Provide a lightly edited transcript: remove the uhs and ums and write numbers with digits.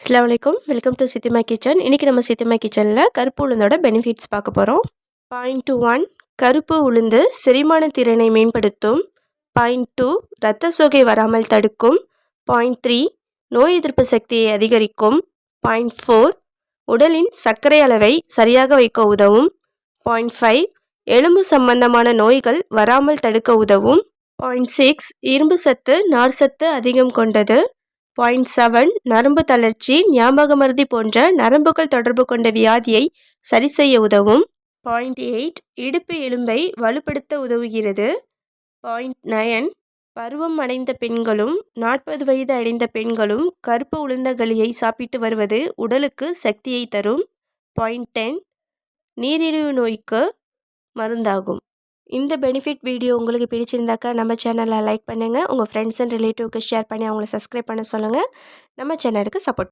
அஸ்ஸலாமு அலைக்கும். Welcome to சித்திமா kitchen. இன்றைக்கி நம்ம சித்திமா கிச்சனில் கருப்பு உளுந்தோட பெனிஃபிட்ஸ் பார்க்க போகிறோம். பாயிண்ட் 1, கருப்பு உளுந்து செரிமான திறனை மேம்படுத்தும். பாயிண்ட் 2, இரத்த சோகை வராமல் தடுக்கும். பாயிண்ட் 3, நோய் எதிர்ப்பு சக்தியை அதிகரிக்கும். பாயிண்ட் 4, உடலின் சர்க்கரை அளவை சரியாக வைக்க உதவும். பாயிண்ட் 5, எலும்பு சம்பந்தமான நோய்கள் வராமல் தடுக்க உதவும். பாயிண்ட் 6, இரும்பு சத்து நார் சத்து அதிகம் கொண்டது. பாயிண்ட் 7, நரம்பு தளர்ச்சி ஞாபக மறதி போன்ற நரம்புகள் தொடர்பு கொண்ட வியாதியை சரி செய்ய உதவும். பாயிண்ட் 8, இடுப்பு எலும்பை வலுப்படுத்த உதவுகிறது. பாயிண்ட் 9, பருவம் அடைந்த பெண்களும் 40 வயது அடைந்த பெண்களும் கருப்பு உளுந்தங்களியை சாப்பிட்டு வருவது உடலுக்கு சக்தியை தரும். பாயிண்ட் 10, நீரிழிவு நோய்க்கு மருந்தாகும். இந்த பெனிஃபிட் வீடியோ உங்களுக்கு பிடிச்சிருந்தாக்கா நம்ம சேனலை லைக் பண்ணுங்கள். உங்கள் ஃப்ரெண்ட்ஸ் அண்ட் ரிலேட்டிவ்க்கு ஷேர் பண்ணி அவங்கள சப்ஸ்கிரைப் பண்ண சொல்லுங்கள். நம்ம சேனலுக்கு சப்போர்ட்